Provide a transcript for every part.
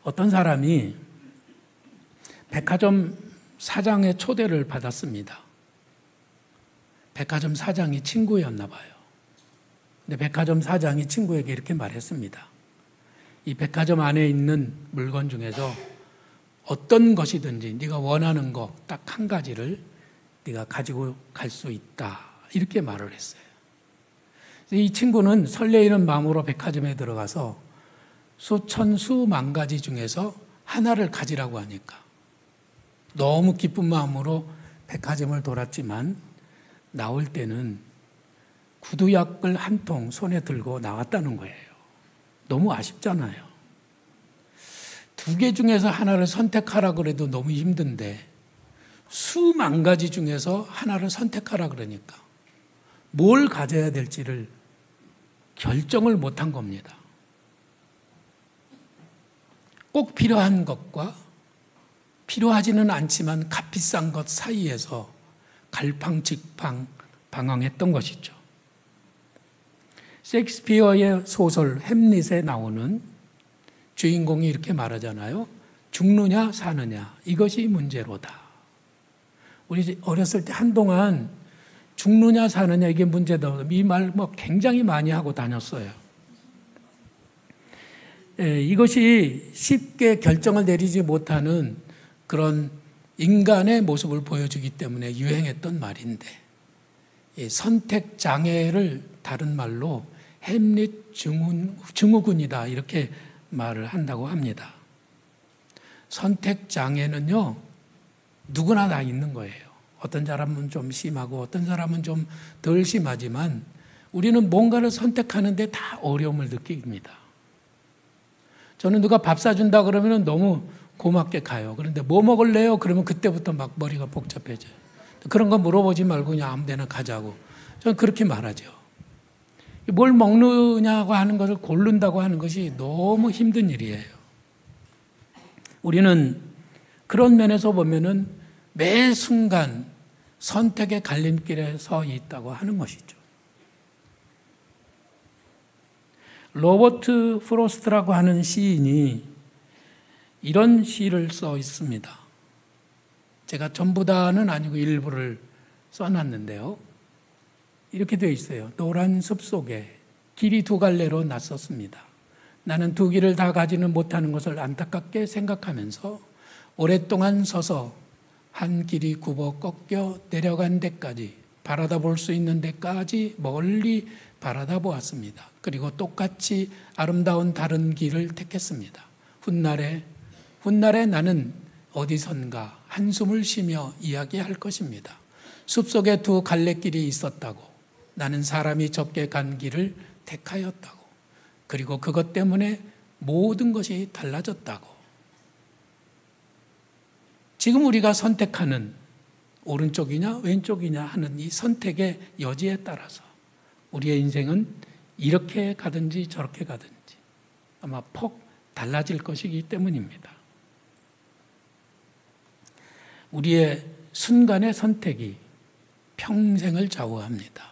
어떤 사람이 백화점 사장의 초대를 받았습니다. 백화점 사장이 친구였나 봐요. 근데 백화점 사장이 친구에게 이렇게 말했습니다. 이 백화점 안에 있는 물건 중에서 어떤 것이든지 네가 원하는 거 딱 한 가지를 네가 가지고 갈 수 있다. 이렇게 말을 했어요. 이 친구는 설레이는 마음으로 백화점에 들어가서 수천 수만 가지 중에서 하나를 가지라고 하니까 너무 기쁜 마음으로 백화점을 돌았지만 나올 때는 구두약을 한 통 손에 들고 나왔다는 거예요. 너무 아쉽잖아요. 두 개 중에서 하나를 선택하라 그래도 너무 힘든데 수만 가지 중에서 하나를 선택하라 그러니까 뭘 가져야 될지를 결정을 못한 겁니다. 꼭 필요한 것과 필요하지는 않지만 값비싼 것 사이에서 갈팡직팡 방황했던 것이죠. 셰익스피어의 소설 햄릿에 나오는 주인공이 이렇게 말하잖아요. 죽느냐 사느냐 이것이 문제로다. 우리 어렸을 때 한동안 죽느냐 사느냐 이게 문제다. 이 말 굉장히 많이 하고 다녔어요. 이것이 쉽게 결정을 내리지 못하는 그런 인간의 모습을 보여주기 때문에 유행했던 말인데 선택 장애를 다른 말로 햄릿 증후군이다 이렇게 말을 한다고 합니다. 선택 장애는요 누구나 다 있는 거예요. 어떤 사람은 좀 심하고 어떤 사람은 좀 덜 심하지만 우리는 뭔가를 선택하는데 다 어려움을 느낍니다. 저는 누가 밥 사준다 그러면 너무 고맙게 가요. 그런데 뭐 먹을래요? 그러면 그때부터 막 머리가 복잡해져요. 그런 거 물어보지 말고 그냥 아무 데나 가자고. 저는 그렇게 말하죠. 뭘 먹느냐고 하는 것을 고른다고 하는 것이 너무 힘든 일이에요. 우리는 그런 면에서 보면은 매 순간 선택의 갈림길에 서 있다고 하는 것이죠. 로버트 프로스트라고 하는 시인이 이런 시를 써 있습니다. 제가 전부 다는 아니고 일부를 써놨는데요. 이렇게 되어 있어요. 노란 숲 속에 길이 두 갈래로 났었습니다. 나는 두 길을 다 가지는 못하는 것을 안타깝게 생각하면서 오랫동안 서서 한 길이 굽어 꺾여 내려간 데까지 바라다 볼 수 있는 데까지 멀리 바라다 보았습니다. 그리고 똑같이 아름다운 다른 길을 택했습니다. 훗날에 나는 어디선가 한숨을 쉬며 이야기할 것입니다. 숲속에 두 갈래길이 있었다고, 나는 사람이 적게 간 길을 택하였다고, 그리고 그것 때문에 모든 것이 달라졌다고. 지금 우리가 선택하는 오른쪽이냐 왼쪽이냐 하는 이 선택의 여지에 따라서 우리의 인생은 이렇게 가든지 저렇게 가든지 아마 폭 달라질 것이기 때문입니다. 우리의 순간의 선택이 평생을 좌우합니다.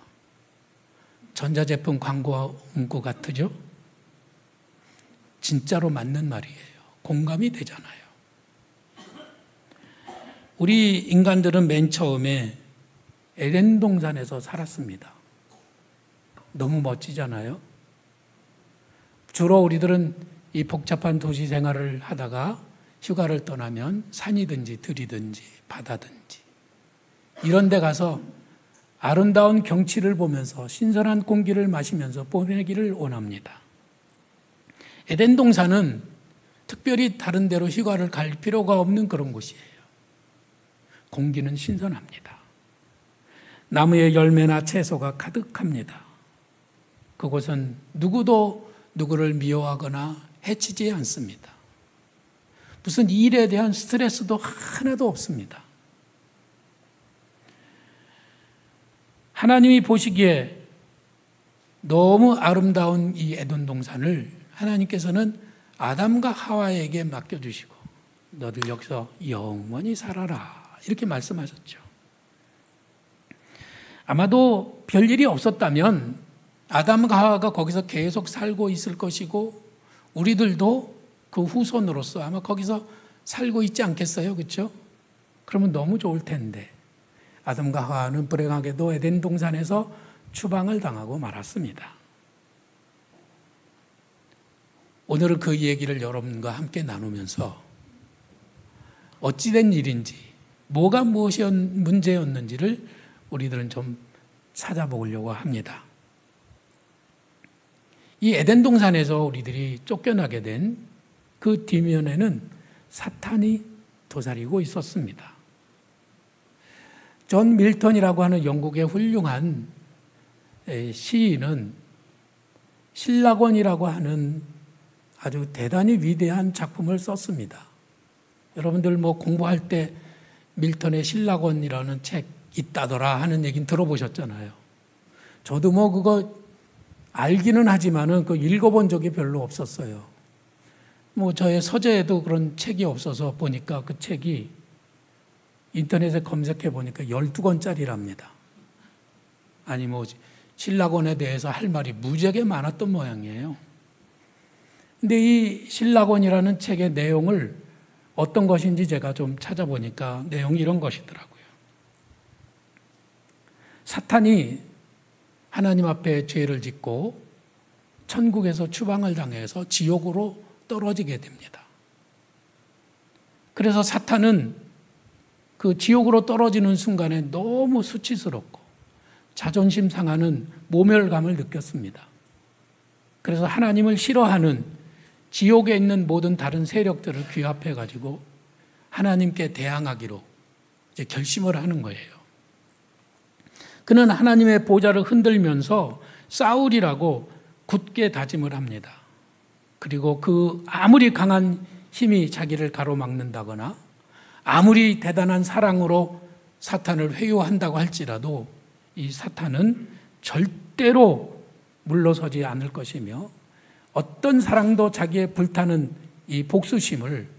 전자제품 광고 문구 같으죠? 진짜로 맞는 말이에요. 공감이 되잖아요. 우리 인간들은 맨 처음에 에덴 동산에서 살았습니다. 너무 멋지잖아요. 주로 우리들은 이 복잡한 도시 생활을 하다가 휴가를 떠나면 산이든지 들이든지 바다든지 이런 데 가서 아름다운 경치를 보면서 신선한 공기를 마시면서 보내기를 원합니다. 에덴 동산은 특별히 다른 데로 휴가를 갈 필요가 없는 그런 곳이에요. 공기는 신선합니다. 나무에 열매나 채소가 가득합니다. 그곳은 누구도 누구를 미워하거나 해치지 않습니다. 무슨 일에 대한 스트레스도 하나도 없습니다. 하나님이 보시기에 너무 아름다운 이 에덴 동산을 하나님께서는 아담과 하와에게 맡겨주시고 너들 여기서 영원히 살아라 이렇게 말씀하셨죠. 아마도 별일이 없었다면 아담과 하와가 거기서 계속 살고 있을 것이고 우리들도 그 후손으로서 아마 거기서 살고 있지 않겠어요? 그렇죠? 그러면 너무 좋을 텐데 아담과 하와는 불행하게도 에덴 동산에서 추방을 당하고 말았습니다. 오늘은 그 얘기를 여러분과 함께 나누면서 어찌된 일인지, 뭐가 무엇이 문제였는지를 우리들은 좀 찾아보려고 합니다. 이 에덴 동산에서 우리들이 쫓겨나게 된 그 뒷면에는 사탄이 도사리고 있었습니다. 존 밀턴이라고 하는 영국의 훌륭한 시인은 신라권이라고 하는 아주 대단히 위대한 작품을 썼습니다. 여러분들 뭐 공부할 때 밀턴의 신라권이라는 책 있다더라 하는 얘기는 들어보셨잖아요. 저도 뭐 그거 알기는 하지만은 그 읽어본 적이 별로 없었어요. 뭐 저의 서재에도 그런 책이 없어서 보니까 그 책이 인터넷에 검색해 보니까 12권짜리랍니다. 아니 뭐 신라권에 대해서 할 말이 무지하게 많았던 모양이에요. 근데 이 신라권이라는 책의 내용을 어떤 것인지 제가 좀 찾아보니까 내용이 이런 것이더라고요. 사탄이 하나님 앞에 죄를 짓고 천국에서 추방을 당해서 지옥으로 떨어지게 됩니다. 그래서 사탄은 그 지옥으로 떨어지는 순간에 너무 수치스럽고 자존심 상하는 모멸감을 느꼈습니다. 그래서 하나님을 싫어하는 지옥에 있는 모든 다른 세력들을 규합해 가지고 하나님께 대항하기로 이제 결심을 하는 거예요. 그는 하나님의 보좌를 흔들면서 사울이라고 굳게 다짐을 합니다. 그리고 그 아무리 강한 힘이 자기를 가로막는다거나 아무리 대단한 사랑으로 사탄을 회유한다고 할지라도 이 사탄은 절대로 물러서지 않을 것이며 어떤 사랑도 자기의 불타는 이 복수심을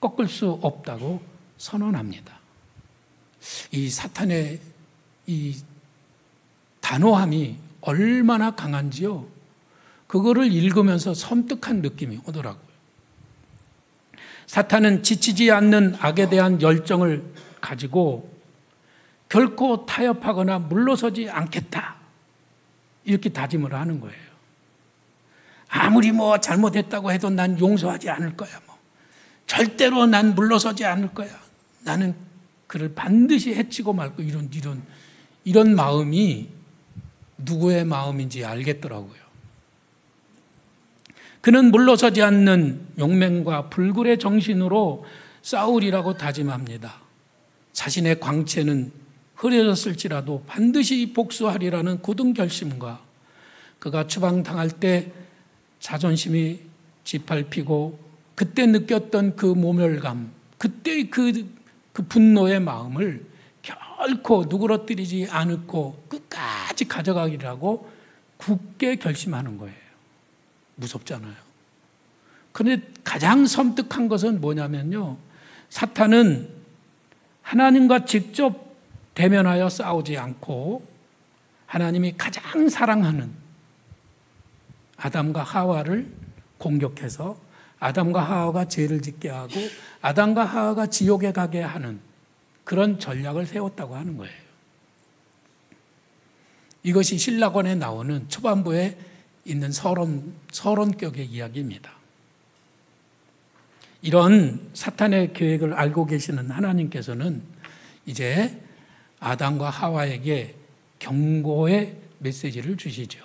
꺾을 수 없다고 선언합니다. 이 사탄의 이 단호함이 얼마나 강한지요. 그거를 읽으면서 섬뜩한 느낌이 오더라고요. 사탄은 지치지 않는 악에 대한 열정을 가지고 결코 타협하거나 물러서지 않겠다. 이렇게 다짐을 하는 거예요. 아무리 뭐 잘못했다고 해도 난 용서하지 않을 거야. 뭐. 절대로 난 물러서지 않을 거야. 나는 그를 반드시 해치고 말고 이런 마음이 누구의 마음인지 알겠더라고요. 그는 물러서지 않는 용맹과 불굴의 정신으로 싸우리라고 다짐합니다. 자신의 광채는 흐려졌을지라도 반드시 복수하리라는 굳은 결심과 그가 추방당할 때 자존심이 짓밟히고 그때 느꼈던 그 모멸감, 그때의 그 분노의 마음을 결코 누그러뜨리지 않고 끝까지 가져가기라고 굳게 결심하는 거예요. 무섭잖아요. 그런데 가장 섬뜩한 것은 뭐냐면요. 사탄은 하나님과 직접 대면하여 싸우지 않고 하나님이 가장 사랑하는 아담과 하와를 공격해서 아담과 하와가 죄를 짓게 하고 아담과 하와가 지옥에 가게 하는 그런 전략을 세웠다고 하는 거예요. 이것이 신라권에 나오는 초반부에 있는 서론격의 이야기입니다. 이런 사탄의 계획을 알고 계시는 하나님께서는 이제 아담과 하와에게 경고의 메시지를 주시죠.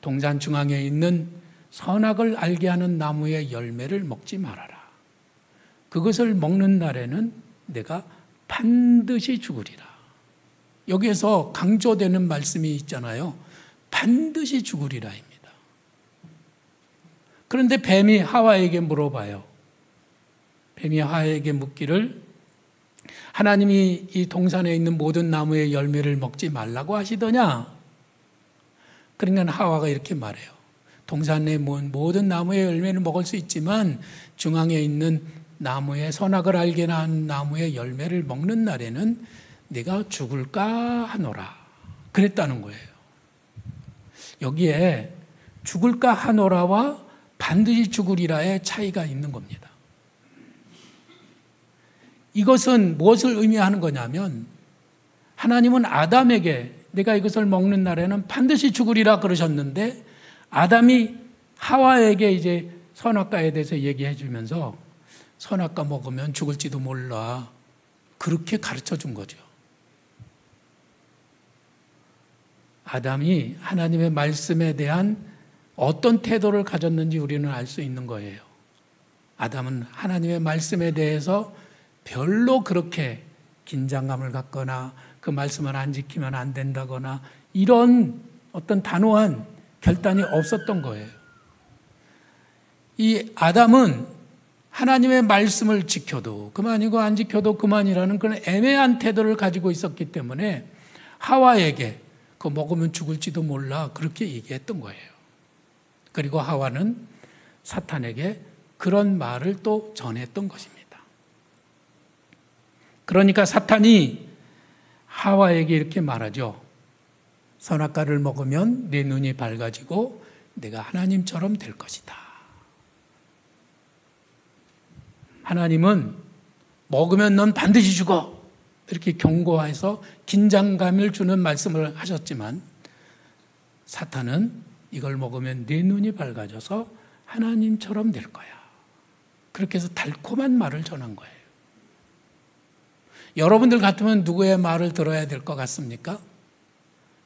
동산 중앙에 있는 선악을 알게 하는 나무의 열매를 먹지 말아라. 그것을 먹는 날에는 내가 반드시 죽으리라. 여기에서 강조되는 말씀이 있잖아요. 반드시 죽으리라입니다. 그런데 뱀이 하와에게 물어봐요. 뱀이 하와에게 묻기를 하나님이 이 동산에 있는 모든 나무의 열매를 먹지 말라고 하시더냐? 그러니까 하와가 이렇게 말해요. 동산의 모든 나무의 열매를 먹을 수 있지만 중앙에 있는 나무의 선악을 알게 하는 나무의 열매를 먹는 날에는 네가 죽을까 하노라. 그랬다는 거예요. 여기에 죽을까 하노라와 반드시 죽으리라의 차이가 있는 겁니다. 이것은 무엇을 의미하는 거냐면 하나님은 아담에게 내가 이것을 먹는 날에는 반드시 죽으리라 그러셨는데 아담이 하와에게 이제 선악과에 대해서 얘기해 주면서 선악과 먹으면 죽을지도 몰라 그렇게 가르쳐 준 거죠. 아담이 하나님의 말씀에 대한 어떤 태도를 가졌는지 우리는 알 수 있는 거예요. 아담은 하나님의 말씀에 대해서 별로 그렇게 긴장감을 갖거나 그 말씀을 안 지키면 안 된다거나 이런 어떤 단호한 결단이 없었던 거예요. 이 아담은 하나님의 말씀을 지켜도 그만이고 안 지켜도 그만이라는 그런 애매한 태도를 가지고 있었기 때문에 하와에게 그거 먹으면 죽을지도 몰라 그렇게 얘기했던 거예요. 그리고 하와는 사탄에게 그런 말을 또 전했던 것입니다. 그러니까 사탄이 하와에게 이렇게 말하죠. 선악과를 먹으면 내 눈이 밝아지고 내가 하나님처럼 될 것이다. 하나님은 먹으면 넌 반드시 죽어 이렇게 경고해서 긴장감을 주는 말씀을 하셨지만 사탄은 이걸 먹으면 내 눈이 밝아져서 하나님처럼 될 거야. 그렇게 해서 달콤한 말을 전한 거예요. 여러분들 같으면 누구의 말을 들어야 될 것 같습니까?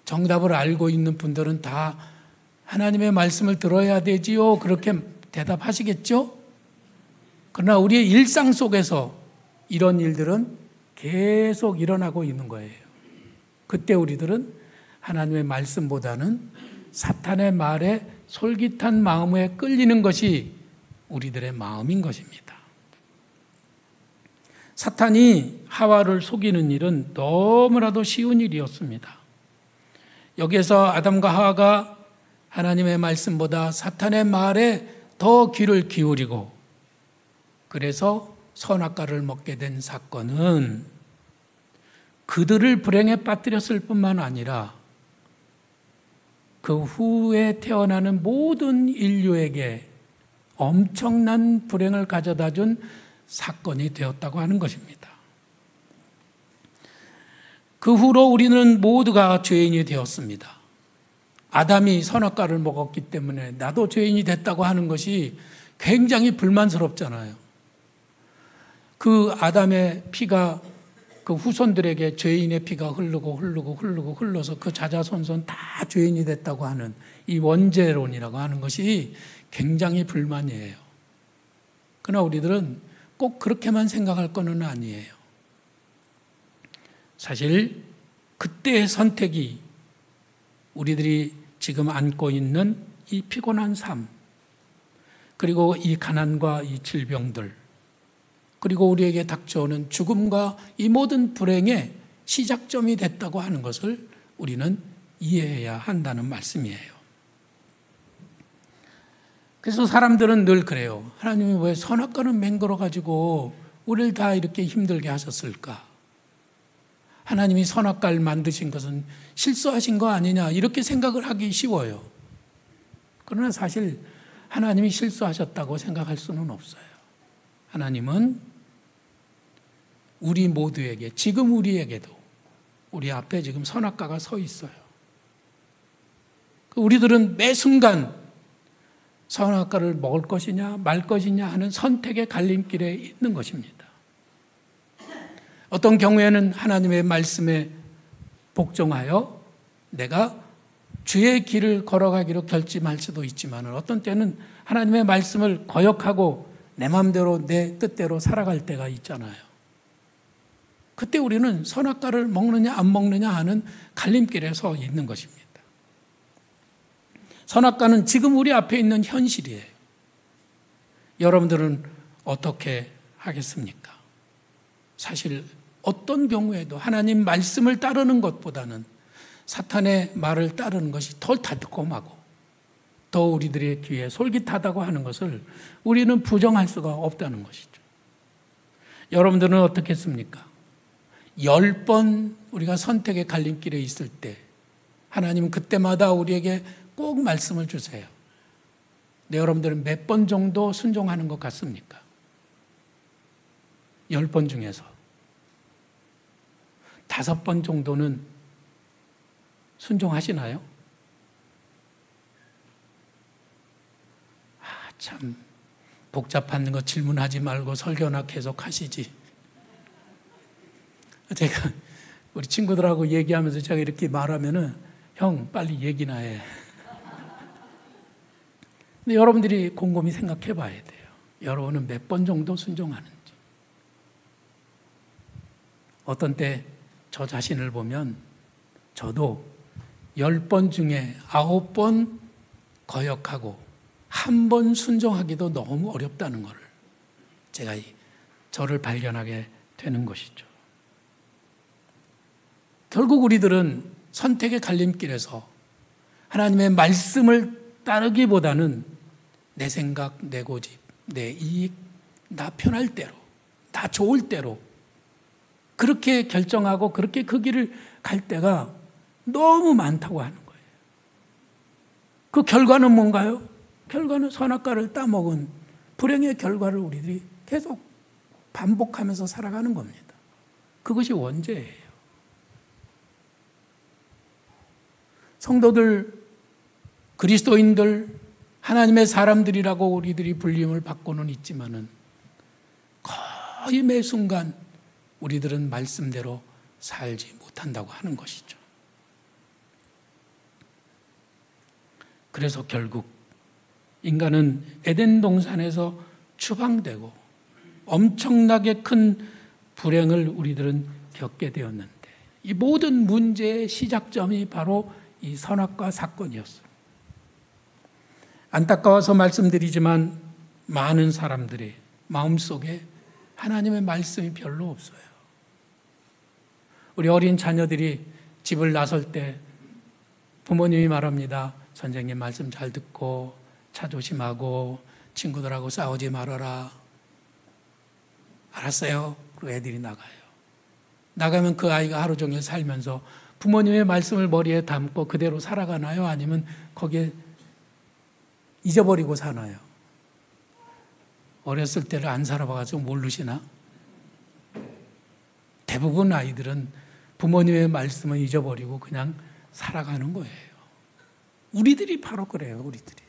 정답을 알고 있는 분들은 다 하나님의 말씀을 들어야 되지요. 그렇게 대답하시겠죠? 그러나 우리의 일상 속에서 이런 일들은 계속 일어나고 있는 거예요. 그때 우리들은 하나님의 말씀보다는 사탄의 말에 솔깃한 마음에 끌리는 것이 우리들의 마음인 것입니다. 사탄이 하와를 속이는 일은 너무나도 쉬운 일이었습니다. 여기에서 아담과 하와가 하나님의 말씀보다 사탄의 말에 더 귀를 기울이고 그래서 선악과를 먹게 된 사건은 그들을 불행에 빠뜨렸을 뿐만 아니라 그 후에 태어나는 모든 인류에게 엄청난 불행을 가져다 준 사건이 되었다고 하는 것입니다. 그 후로 우리는 모두가 죄인이 되었습니다. 아담이 선악과를 먹었기 때문에 나도 죄인이 됐다고 하는 것이 굉장히 불만스럽잖아요. 그 아담의 피가 그 후손들에게 죄인의 피가 흘러서 그 자자손손 다 죄인이 됐다고 하는 이 원죄론이라고 하는 것이 굉장히 불만이에요. 그러나 우리들은 꼭 그렇게만 생각할 건 아니에요. 사실 그때의 선택이 우리들이 지금 안고 있는 이 피곤한 삶, 그리고 이 가난과 이 질병들, 그리고 우리에게 닥쳐오는 죽음과 이 모든 불행의 시작점이 됐다고 하는 것을 우리는 이해해야 한다는 말씀이에요. 그래서 사람들은 늘 그래요. 하나님이 왜 선악과는 맹글어가지고 우리를 다 이렇게 힘들게 하셨을까? 하나님이 선악과를 만드신 것은 실수하신 거 아니냐 이렇게 생각을 하기 쉬워요. 그러나 사실 하나님이 실수하셨다고 생각할 수는 없어요. 하나님은 우리 모두에게, 지금 우리에게도 우리 앞에 지금 선악과가 서 있어요. 우리들은 매 순간 선악과를 먹을 것이냐 말 것이냐 하는 선택의 갈림길에 있는 것입니다. 어떤 경우에는 하나님의 말씀에 복종하여 내가 주의 길을 걸어가기로 결심할 수도 있지만 어떤 때는 하나님의 말씀을 거역하고 내 마음대로 내 뜻대로 살아갈 때가 있잖아요. 그때 우리는 선악과를 먹느냐 안 먹느냐 하는 갈림길에 서 있는 것입니다. 선악과는 지금 우리 앞에 있는 현실이에요. 여러분들은 어떻게 하겠습니까? 사실 어떤 경우에도 하나님 말씀을 따르는 것보다는 사탄의 말을 따르는 것이 더 달콤하고 더 우리들의 귀에 솔깃하다고 하는 것을 우리는 부정할 수가 없다는 것이죠. 여러분들은 어떻겠습니까? 10번 우리가 선택의 갈림길에 있을 때 하나님은 그때마다 우리에게 꼭 말씀을 주세요. 근데 여러분들은 몇 번 정도 순종하는 것 같습니까? 10번 중에서 5번 정도는 순종하시나요? 참 복잡한 거 질문하지 말고 설교나 계속 하시지. 제가 우리 친구들하고 얘기하면서 제가 이렇게 말하면은 형 빨리 얘기나 해. 근데 여러분들이 곰곰이 생각해 봐야 돼요. 여러분은 몇 번 정도 순종하는지. 어떤 때 저 자신을 보면 저도 10번 중에 9번 거역하고 1번 순종하기도 너무 어렵다는 것을 제가 저를 발견하게 되는 것이죠. 결국 우리들은 선택의 갈림길에서 하나님의 말씀을 따르기보다는 내 생각, 내 고집, 내 이익, 나 편할 대로, 나 좋을 대로 그렇게 결정하고 그렇게 그 길을 갈 때가 너무 많다고 하는 거예요. 그 결과는 뭔가요? 결과는 선악과를 따먹은 불행의 결과를 우리들이 계속 반복하면서 살아가는 겁니다. 그것이 원죄예요. 성도들, 그리스도인들, 하나님의 사람들이라고 우리들이 불림을 받고는 있지만은 거의 매 순간 우리들은 말씀대로 살지 못한다고 하는 것이죠. 그래서 결국 인간은 에덴 동산에서 추방되고 엄청나게 큰 불행을 우리들은 겪게 되었는데 이 모든 문제의 시작점이 바로 이 선악과 사건이었어요. 안타까워서 말씀드리지만 많은 사람들의 마음속에 하나님의 말씀이 별로 없어요. 우리 어린 자녀들이 집을 나설 때 부모님이 말합니다. 선생님 말씀 잘 듣고 차 조심하고 친구들하고 싸우지 말아라. 알았어요. 그리고 애들이 나가요. 나가면 그 아이가 하루 종일 살면서 부모님의 말씀을 머리에 담고 그대로 살아가나요? 아니면 거기에 잊어버리고 사나요? 어렸을 때를 안 살아봐가지고 모르시나? 대부분 아이들은 부모님의 말씀을 잊어버리고 그냥 살아가는 거예요. 우리들이 바로 그래요. 우리들이.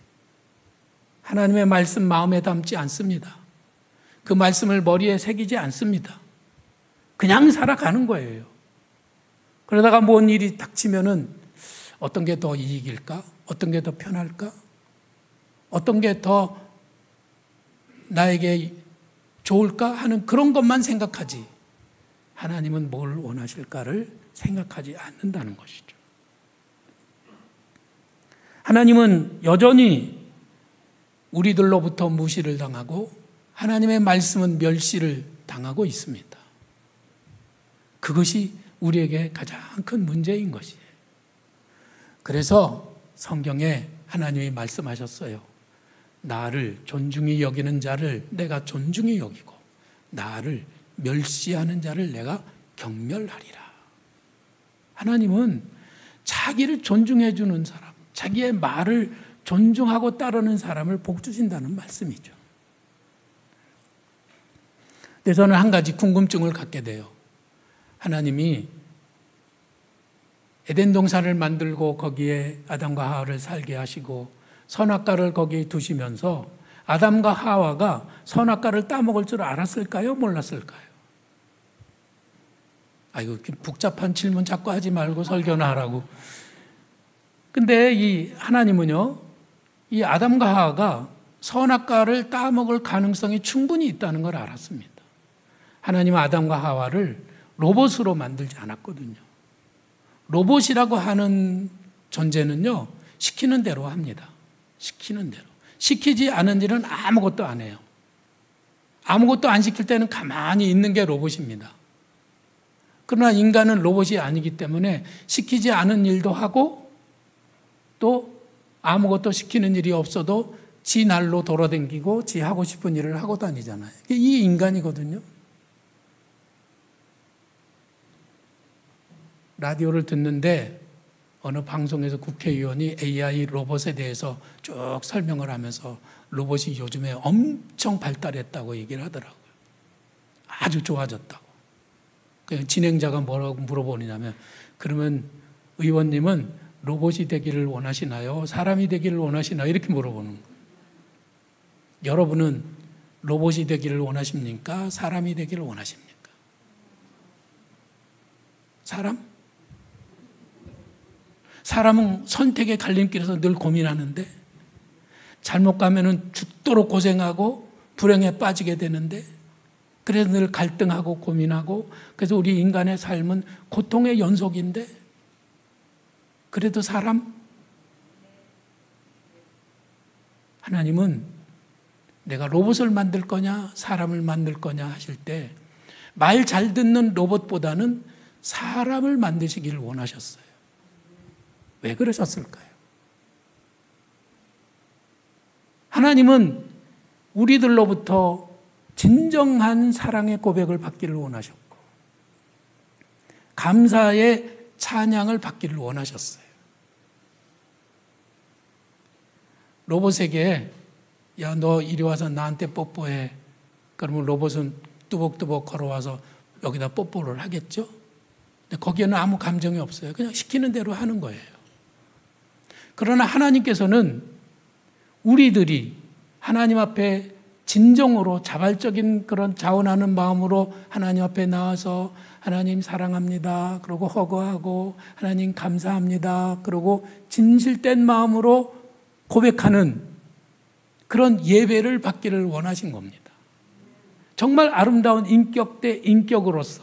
하나님의 말씀 마음에 담지 않습니다. 그 말씀을 머리에 새기지 않습니다. 그냥 살아가는 거예요. 그러다가 뭔 일이 닥치면은 어떤 게 더 이익일까? 어떤 게 더 편할까? 어떤 게 더 나에게 좋을까? 하는 그런 것만 생각하지. 하나님은 뭘 원하실까를 생각하지 않는다는 것이죠. 하나님은 여전히 우리들로부터 무시를 당하고 하나님의 말씀은 멸시를 당하고 있습니다. 그것이 우리에게 가장 큰 문제인 것이에요. 그래서 성경에 하나님이 말씀하셨어요. 나를 존중히 여기는 자를 내가 존중히 여기고 나를 멸시하는 자를 내가 경멸하리라. 하나님은 자기를 존중해 주는 사람, 자기의 말을 존중하고 따르는 사람을 복 주신다는 말씀이죠. 근데 저는 한 가지 궁금증을 갖게 돼요. 하나님이 에덴 동산을 만들고 거기에 아담과 하와를 살게 하시고 선악과를 거기에 두시면서 아담과 하와가 선악과를 따먹을 줄 알았을까요? 몰랐을까요? 아이고, 복잡한 질문 자꾸 하지 말고 설교나 하라고. 근데 이 하나님은요, 이 아담과 하와가 선악과를 따먹을 가능성이 충분히 있다는 걸 알았습니다. 하나님은 아담과 하와를 로봇으로 만들지 않았거든요. 로봇이라고 하는 존재는요, 시키는 대로 합니다. 시키는 대로. 시키지 않은 일은 아무것도 안 해요. 아무것도 안 시킬 때는 가만히 있는 게 로봇입니다. 그러나 인간은 로봇이 아니기 때문에 시키지 않은 일도 하고 또 아무것도 시키는 일이 없어도 지 날로 돌아다니고 지 하고 싶은 일을 하고 다니잖아요. 이 인간이거든요. 라디오를 듣는데 어느 방송에서 국회의원이 AI 로봇에 대해서 쭉 설명을 하면서 로봇이 요즘에 엄청 발달했다고 얘기를 하더라고요. 아주 좋아졌다고. 진행자가 뭐라고 물어보느냐면, 그러면 의원님은 로봇이 되기를 원하시나요? 사람이 되기를 원하시나요? 이렇게 물어보는 거예요. 여러분은 로봇이 되기를 원하십니까? 사람이 되기를 원하십니까? 사람은 선택의 갈림길에서 늘 고민하는데, 잘못 가면은 죽도록 고생하고 불행에 빠지게 되는데, 그래서 늘 갈등하고 고민하고, 그래서 우리 인간의 삶은 고통의 연속인데, 그래도 하나님은 내가 로봇을 만들 거냐 사람을 만들 거냐 하실 때 말 잘 듣는 로봇보다는 사람을 만드시기를 원하셨어요. 왜 그러셨을까요? 하나님은 우리들로부터 진정한 사랑의 고백을 받기를 원하셨고, 감사의 찬양을 받기를 원하셨어요. 로봇에게 야, 너 이리 와서 나한테 뽀뽀해. 그러면 로봇은 뚜벅뚜벅 걸어와서 여기다 뽀뽀를 하겠죠? 근데 거기에는 아무 감정이 없어요. 그냥 시키는 대로 하는 거예요. 그러나 하나님께서는 우리들이 하나님 앞에 진정으로 자발적인 그런 자원하는 마음으로 하나님 앞에 나와서 하나님 사랑합니다. 그러고 허거하고 하나님 감사합니다. 그러고 진실된 마음으로 고백하는 그런 예배를 받기를 원하신 겁니다. 정말 아름다운 인격 대 인격으로서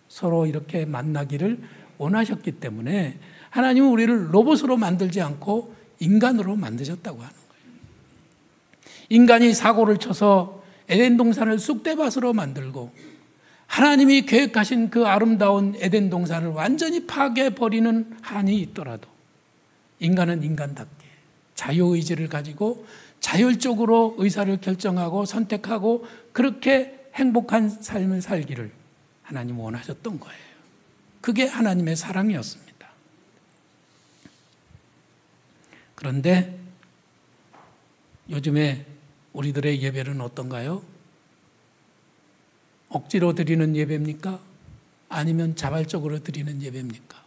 서로 이렇게 만나기를 원하셨기 때문에 하나님은 우리를 로봇으로 만들지 않고 인간으로 만드셨다고 하는 거예요. 인간이 사고를 쳐서 에덴 동산을 쑥대밭으로 만들고 하나님이 계획하신 그 아름다운 에덴 동산을 완전히 파괴해버리는 한이 있더라도 인간은 인간답게 자유의지를 가지고 자율적으로 의사를 결정하고 선택하고 그렇게 행복한 삶을 살기를 하나님 원하셨던 거예요. 그게 하나님의 사랑이었습니다. 그런데 요즘에 우리들의 예배는 어떤가요? 억지로 드리는 예배입니까? 아니면 자발적으로 드리는 예배입니까?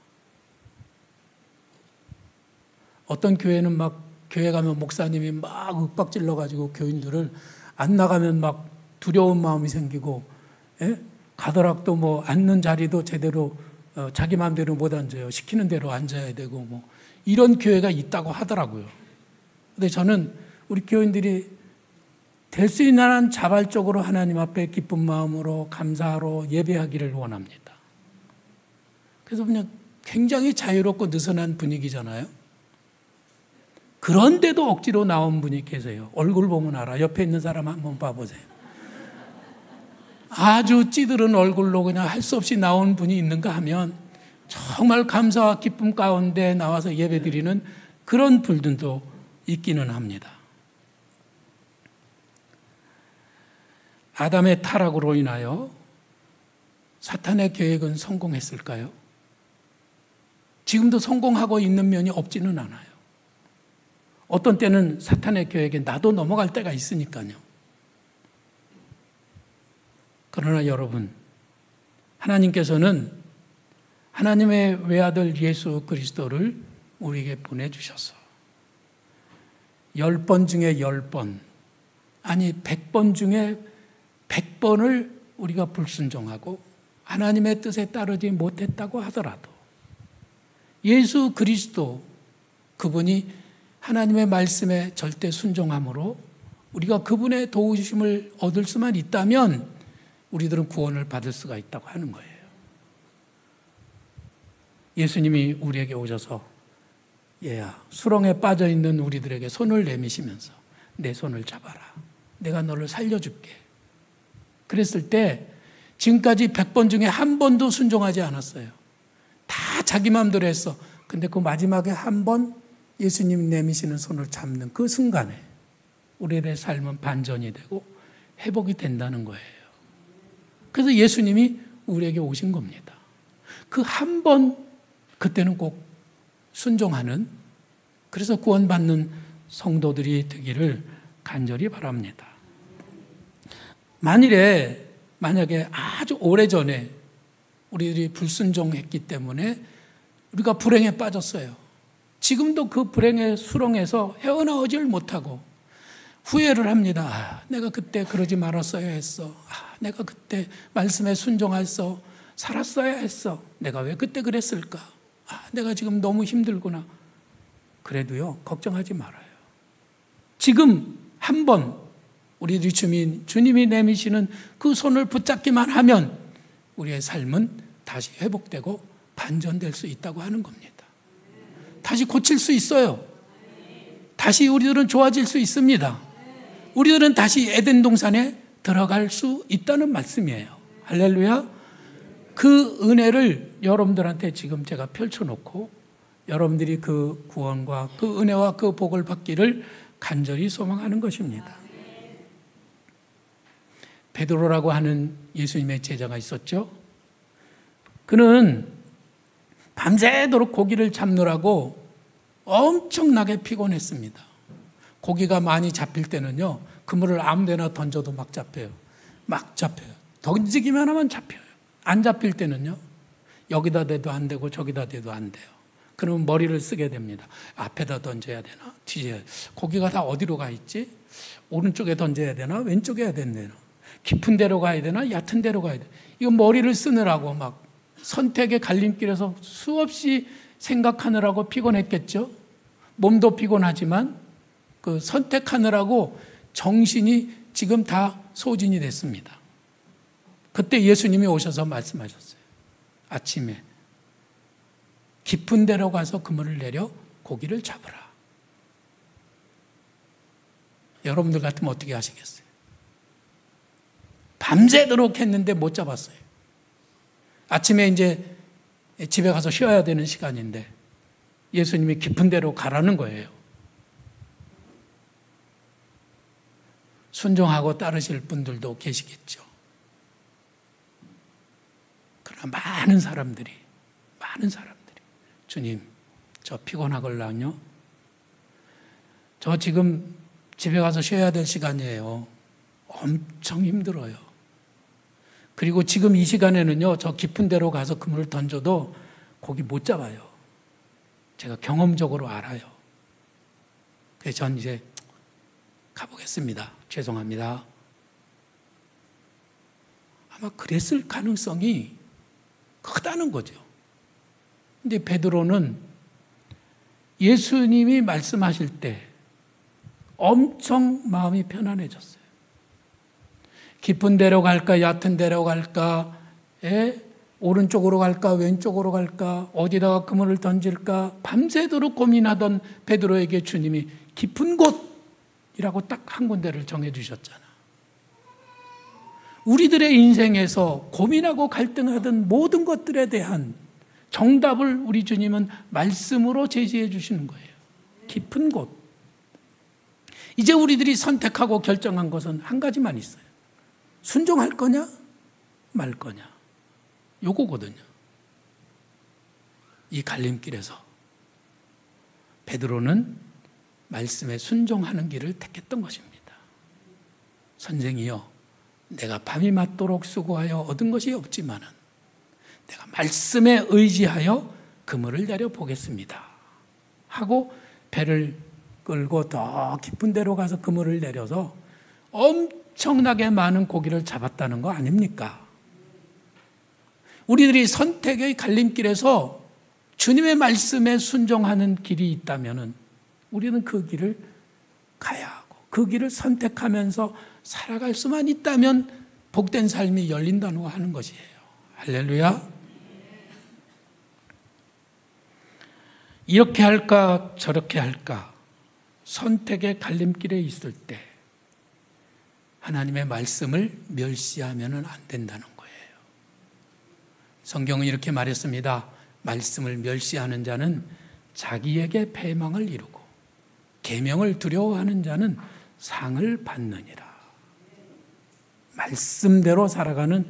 어떤 교회는 막 교회 가면 목사님이 막 윽박질러 가지고 교인들을 안 나가면 막 두려운 마음이 생기고, 예? 가더락도 뭐 앉는 자리도 제대로 자기 마음대로 못 앉아요. 시키는 대로 앉아야 되고 뭐 이런 교회가 있다고 하더라고요. 근데 저는 우리 교인들이 될 수 있는 한 자발적으로 하나님 앞에 기쁜 마음으로 감사로 예배하기를 원합니다. 그래서 그냥 굉장히 자유롭고 느슨한 분위기잖아요. 그런데도 억지로 나온 분이 계세요. 얼굴 보면 알아. 옆에 있는 사람 한번 봐보세요. 아주 찌들은 얼굴로 그냥 할 수 없이 나온 분이 있는가 하면 정말 감사와 기쁨 가운데 나와서 예배드리는 그런 분들도 있기는 합니다. 아담의 타락으로 인하여 사탄의 계획은 성공했을까요? 지금도 성공하고 있는 면이 없지는 않아요. 어떤 때는 사탄의 계획에 나도 넘어갈 때가 있으니까요. 그러나 여러분, 하나님께서는 하나님의 외아들 예수 그리스도를 우리에게 보내주셔서 10번 중에 10번, 아니 100번 중에 100번을 우리가 불순종하고 하나님의 뜻에 따르지 못했다고 하더라도 예수 그리스도 그분이 하나님의 말씀에 절대 순종함으로 우리가 그분의 도우심을 얻을 수만 있다면 우리들은 구원을 받을 수가 있다고 하는 거예요. 예수님이 우리에게 오셔서 얘야, 수렁에 빠져있는 우리들에게 손을 내미시면서 내 손을 잡아라. 내가 너를 살려줄게. 그랬을 때 지금까지 100번 중에 한 번도 순종하지 않았어요. 다 자기 마음대로 했어. 근데 그 마지막에 한 번 예수님 내미시는 손을 잡는 그 순간에 우리의 삶은 반전이 되고 회복이 된다는 거예요. 그래서 예수님이 우리에게 오신 겁니다. 그 한 번, 그때는 꼭 순종하는, 그래서 구원받는 성도들이 되기를 간절히 바랍니다. 만약에 아주 오래전에 우리들이 불순종했기 때문에 우리가 불행에 빠졌어요. 지금도 그 불행의 수렁에서 헤어나오질 못하고 후회를 합니다. 내가 그때 그러지 말았어야 했어. 내가 그때 말씀에 순종해서 살았어야 했어. 내가 왜 그때 그랬을까? 내가 지금 너무 힘들구나. 그래도요, 걱정하지 말아요. 지금 한번 우리들이 주님이 내미시는 그 손을 붙잡기만 하면 우리의 삶은 다시 회복되고 반전될 수 있다고 하는 겁니다. 다시 고칠 수 있어요. 다시 우리들은 좋아질 수 있습니다. 우리들은 다시 에덴 동산에 들어갈 수 있다는 말씀이에요. 할렐루야. 그 은혜를 여러분들한테 지금 제가 펼쳐놓고 여러분들이 그 구원과 그 은혜와 그 복을 받기를 간절히 소망하는 것입니다. 베드로라고 하는 예수님의 제자가 있었죠. 그는 밤새도록 고기를 잡느라고 엄청나게 피곤했습니다. 고기가 많이 잡힐 때는요, 그물을 아무 데나 던져도 막 잡혀요. 던지기만 하면 잡혀요. 안 잡힐 때는요, 여기다 대도 안 되고 저기다 대도 안 돼요. 그러면 머리를 쓰게 됩니다. 앞에다 던져야 되나? 뒤에. 고기가 다 어디로 가 있지? 오른쪽에 던져야 되나? 왼쪽에 해야 되나? 깊은 데로 가야 되나? 얕은 데로 가야 되나? 이거 머리를 쓰느라고 막 선택의 갈림길에서 수없이 생각하느라고 피곤했겠죠? 몸도 피곤하지만 그 선택하느라고 정신이 지금 다 소진이 됐습니다. 그때 예수님이 오셔서 말씀하셨어요. 아침에 깊은 데로 가서 그물을 내려 고기를 잡으라. 여러분들 같으면 어떻게 하시겠어요? 밤새도록 했는데 못 잡았어요. 아침에 이제 집에 가서 쉬어야 되는 시간인데 예수님이 깊은 데로 가라는 거예요. 순종하고 따르실 분들도 계시겠죠. 그러나 많은 사람들이 주님, 저 피곤하걸랑요. 저 지금 집에 가서 쉬어야 될 시간이에요. 엄청 힘들어요. 그리고 지금 이 시간에는요, 저 깊은 데로 가서 그물을 던져도 고기 못 잡아요. 제가 경험적으로 알아요. 그래서 전 이제 가보겠습니다. 죄송합니다. 아마 그랬을 가능성이 크다는 거죠. 근데 베드로는 예수님이 말씀하실 때 엄청 마음이 편안해졌어요. 깊은 데로 갈까, 얕은 데로 갈까, 오른쪽으로 갈까, 왼쪽으로 갈까, 어디다가 그물을 던질까, 밤새도록 고민하던 베드로에게 주님이 깊은 곳이라고 딱 한 군데를 정해주셨잖아. 우리들의 인생에서 고민하고 갈등하던 모든 것들에 대한 정답을 우리 주님은 말씀으로 제시해 주시는 거예요. 깊은 곳. 이제 우리들이 선택하고 결정한 것은 한 가지만 있어요. 순종할 거냐, 말 거냐. 요거거든요. 이 갈림길에서 베드로는 말씀에 순종하는 길을 택했던 것입니다. 선생이여, 내가 밤이 맞도록 수고하여 얻은 것이 없지만은 내가 말씀에 의지하여 그물을 내려 보겠습니다 하고 배를 끌고 더 깊은 데로 가서 그물을 내려서 엄청나게 많은 고기를 잡았다는 거 아닙니까? 우리들이 선택의 갈림길에서 주님의 말씀에 순종하는 길이 있다면 우리는 그 길을 가야 하고 그 길을 선택하면서 살아갈 수만 있다면 복된 삶이 열린다고 하는 것이에요. 할렐루야. 이렇게 할까 저렇게 할까 선택의 갈림길에 있을 때 하나님의 말씀을 멸시하면 안 된다는 거예요. 성경은 이렇게 말했습니다. 말씀을 멸시하는 자는 자기에게 패망을 이루고 계명을 두려워하는 자는 상을 받느니라. 말씀대로 살아가는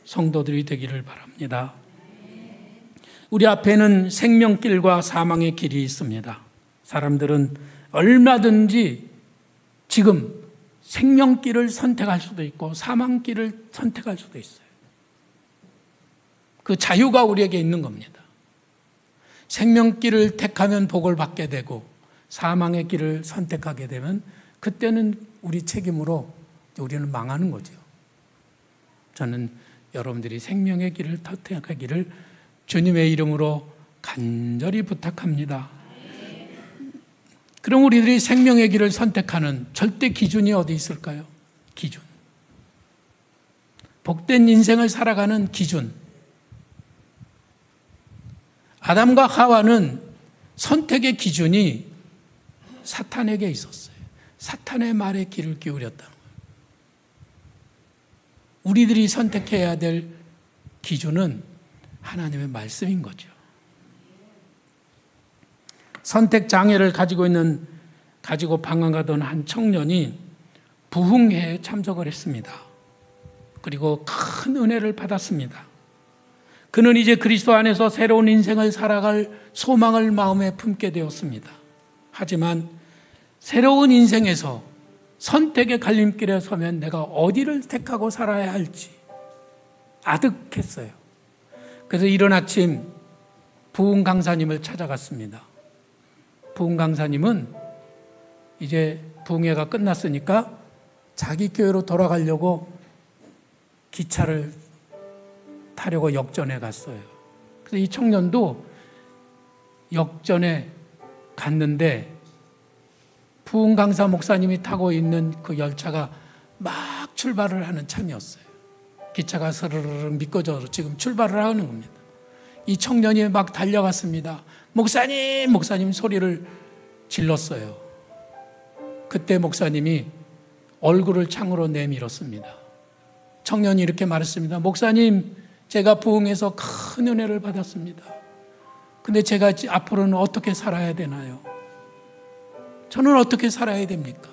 성도들이 되기를 바랍니다. 우리 앞에는 생명길과 사망의 길이 있습니다. 사람들은 얼마든지 지금 생명길을 선택할 수도 있고 사망길을 선택할 수도 있어요. 그 자유가 우리에게 있는 겁니다. 생명길을 택하면 복을 받게 되고 사망의 길을 선택하게 되면 그때는 우리 책임으로 우리는 망하는 거죠. 저는 여러분들이 생명의 길을 선택하기를 주님의 이름으로 간절히 부탁합니다. 그럼 우리들이 생명의 길을 선택하는 절대 기준이 어디 있을까요? 기준. 복된 인생을 살아가는 기준. 아담과 하와는 선택의 기준이 사탄에게 있었어요. 사탄의 말에 귀를 기울였다는 거예요. 우리들이 선택해야 될 기준은 하나님의 말씀인 거죠. 선택 장애를 가지고 방황하던 한 청년이 부흥회에 참석을 했습니다. 그리고 큰 은혜를 받았습니다. 그는 이제 그리스도 안에서 새로운 인생을 살아갈 소망을 마음에 품게 되었습니다. 하지만 새로운 인생에서 선택의 갈림길에 서면 내가 어디를 택하고 살아야 할지 아득했어요. 그래서 이른 아침 부흥 강사님을 찾아갔습니다. 부흥 강사님은 이제 부흥회가 끝났으니까 자기 교회로 돌아가려고 기차를 타려고 역전에 갔어요. 그래서 이 청년도 역전에 갔는데 부흥 강사 목사님이 타고 있는 그 열차가 막 출발을 하는 참이었어요. 기차가 스르르 미끄러져 지금 출발을 하는 겁니다. 이 청년이 막 달려갔습니다. 목사님, 목사님 소리를 질렀어요. 그때 목사님이 얼굴을 창으로 내밀었습니다. 청년이 이렇게 말했습니다. 목사님, 제가 부흥해서 큰 은혜를 받았습니다. 근데 제가 앞으로는 어떻게 살아야 되나요? 저는 어떻게 살아야 됩니까?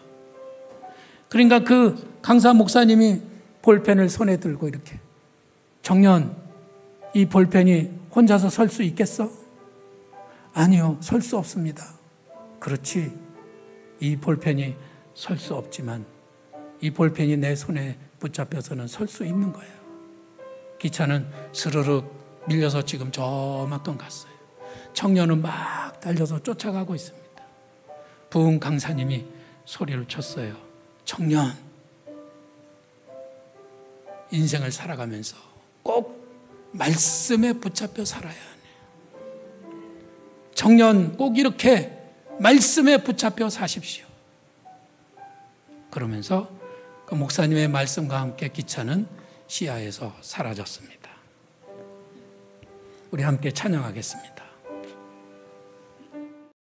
그러니까 그 강사 목사님이 볼펜을 손에 들고 이렇게, 청년, 이 볼펜이 혼자서 설 수 있겠어? 아니요, 설 수 없습니다. 그렇지, 이 볼펜이 설 수 없지만 이 볼펜이 내 손에 붙잡혀서는 설 수 있는 거예요. 기차는 스르륵 밀려서 지금 저만큼 갔어요. 청년은 막 달려서 쫓아가고 있습니다. 부흥 강사님이 소리를 쳤어요. 청년, 인생을 살아가면서 꼭 말씀에 붙잡혀 살아야 하네. 청년, 꼭 이렇게 말씀에 붙잡혀 사십시오. 그러면서 그 목사님의 말씀과 함께 기차는 시야에서 사라졌습니다. 우리 함께 찬양하겠습니다.